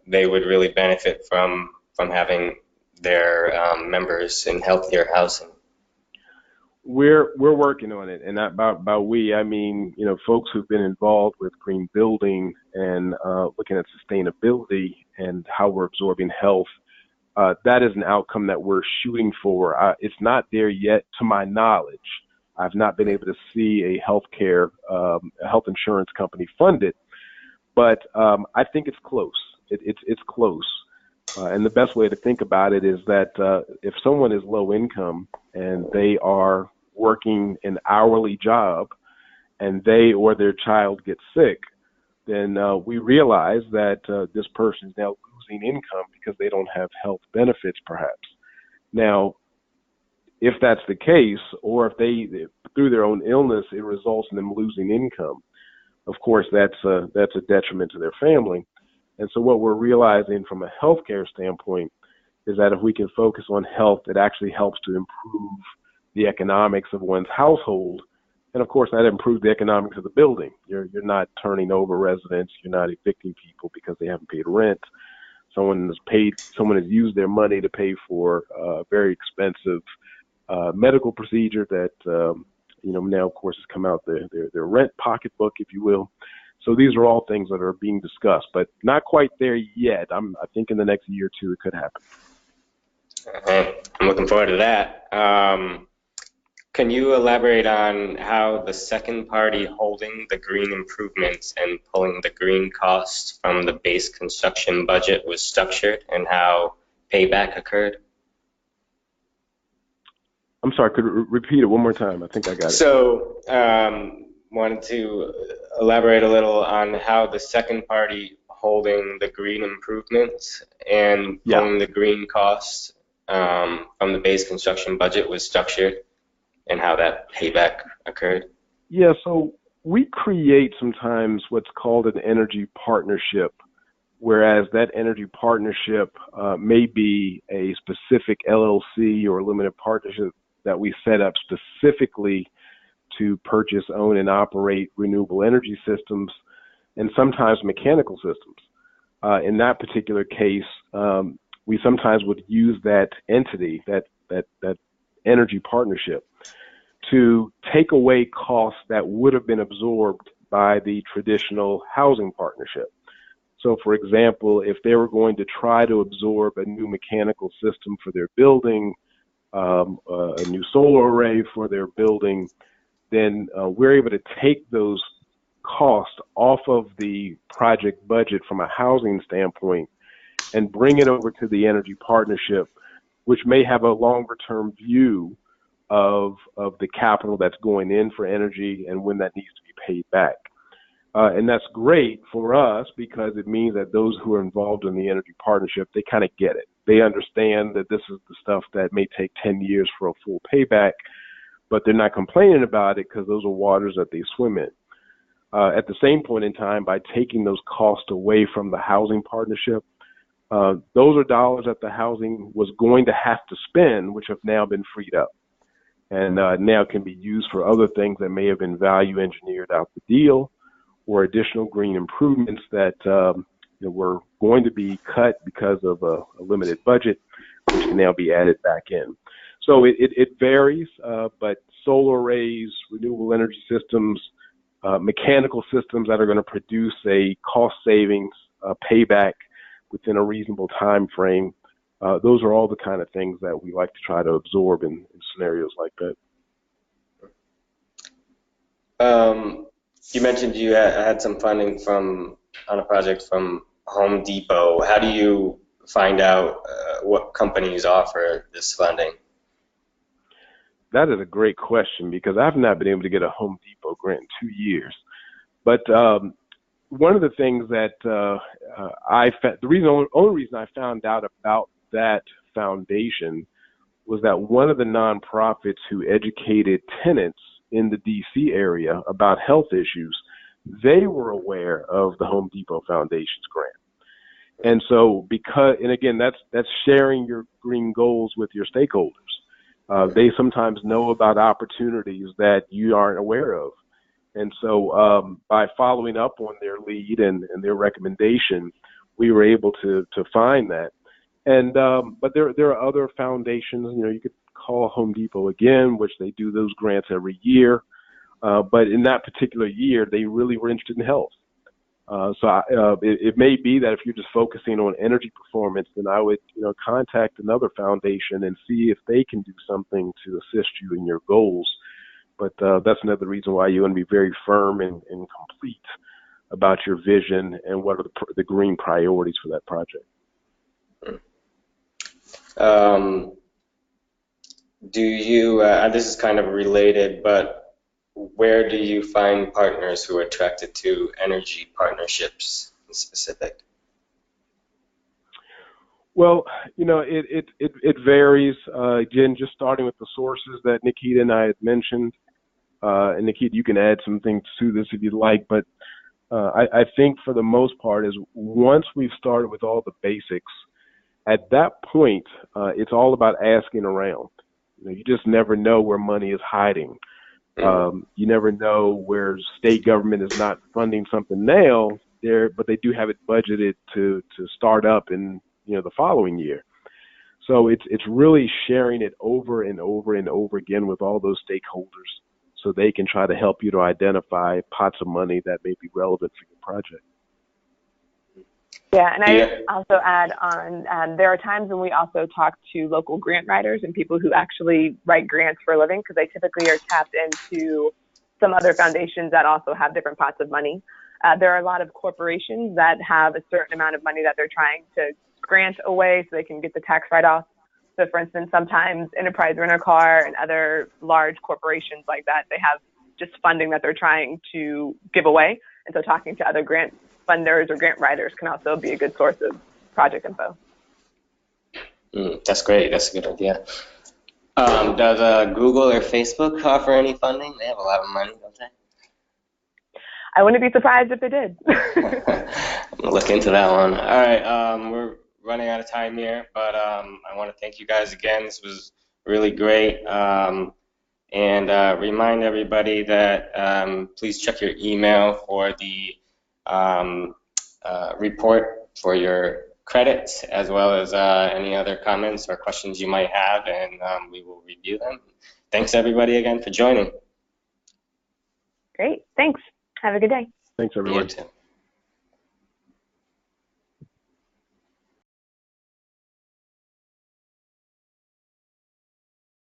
they would really benefit from having their members in healthier housing. We're working on it, and by we I mean folks who've been involved with green building and looking at sustainability and how we're absorbing health. That is an outcome that we're shooting for. It's not there yet, to my knowledge. I've not been able to see a health insurance company fund it, but I think it's close. It's close. And the best way to think about it is that if someone is low income and they are working an hourly job and they or their child gets sick, then we realize that this person is now losing income because they don't have health benefits, perhaps. Now, if that's the case, or if they, through their own illness, it results in them losing income, of course, that's a detriment to their family. And so what we're realizing from a healthcare standpoint is that if we can focus on health, it actually helps to improve the economics of one's household. And of course, that improves the economics of the building. You're not turning over residents. You're not evicting people because they haven't paid rent. Someone has used their money to pay for a very expensive medical procedure that, now of course has come out their rent pocketbook, if you will. So these are all things that are being discussed, but not quite there yet. I think in the next year or two, it could happen. I'm looking forward to that. Can you elaborate on how the second party holding the green improvements and pulling the green costs from the base construction budget was structured and how payback occurred? I'm sorry, could you repeat it one more time? I think I got it. So, wanted to elaborate a little on how the second party holding the green improvements and pulling the green costs from the base construction budget was structured and how that payback occurred. Yeah, so we create sometimes what's called an energy partnership, whereas that energy partnership may be a specific LLC or limited partnership that we set up specifically to purchase, own, and operate renewable energy systems and sometimes mechanical systems. In that particular case, we sometimes would use that entity, that energy partnership, to take away costs that would have been absorbed by the traditional housing partnership. So, for example, if they were going to try to absorb a new mechanical system for their building, a new solar array for their building, then we're able to take those costs off of the project budget from a housing standpoint and bring it over to the energy partnership, which may have a longer term view of the capital that's going in for energy and when that needs to be paid back. And that's great for us because it means that those who are involved in the energy partnership, they kind of get it. They understand that this is the stuff that may take 10 years for a full payback, but they're not complaining about it because those are waters that they swim in. At the same point in time, by taking those costs away from the housing partnership, those are dollars that the housing was going to have to spend, which have now been freed up and now can be used for other things that may have been value engineered out the deal, or additional green improvements that were going to be cut because of a limited budget, which can now be added back in. So it varies, but solar arrays, renewable energy systems, mechanical systems that are going to produce a cost savings payback within a reasonable time frame, those are all the kind of things that we like to try to absorb in scenarios like that. You mentioned you had some funding on a project from Home Depot. How do you find out what companies offer this funding? That is a great question because I've not been able to get a Home Depot grant in 2 years. But one of the things that the only reason I found out about that foundation was that one of the nonprofits who educated tenants in the DC area about health issues, they were aware of the Home Depot Foundation's grant. And so and again, that's sharing your green goals with your stakeholders. They sometimes know about opportunities that you aren't aware of. And so by following up on their lead and their recommendation, we were able to find that. And but there are other foundations, you could call Home Depot again, which they do those grants every year. But in that particular year, they really were interested in health. It may be that if you're just focusing on energy performance, then I would, contact another foundation and see if they can do something to assist you in your goals. But that's another reason why you want to be very firm and complete about your vision and what are the green priorities for that project. Do you, this is kind of related, but where do you find partners who are attracted to energy partnerships in specific? Well, it varies. Again, just starting with the sources that Nakita and I had mentioned. And Nakita, you can add some things to this if you'd like, but I think for the most part is once we've started with all the basics, at that point, it's all about asking around. You just never know where money is hiding. You never know where state government is not funding something now, but they do have it budgeted to start up in the following year. So it's really sharing it over and over and over again with all those stakeholders, so they can try to help you to identify pots of money that may be relevant for your project. Yeah, and I also add on, there are times when we also talk to local grant writers and people who actually write grants for a living, because they typically are tapped into some other foundations that also have different pots of money. There are a lot of corporations that have a certain amount of money that they're trying to grant away so they can get the tax write-off. So for instance, sometimes Enterprise Rent-A-Car and other large corporations like that, they have just funding that they're trying to give away. And so talking to other grant funders or grant writers can also be a good source of project info. That's great. That's a good idea. Does Google or Facebook offer any funding? They have a lot of money, don't they? I wouldn't be surprised if they did. I'm going to look into that one. All right. We're running out of time here, but I want to thank you guys again. This was really great. And remind everybody that please check your email for the report for your credit, as well as any other comments or questions you might have, and we will review them. Thanks everybody again for joining. Great, thanks. Have a good day. Thanks, everyone. You too.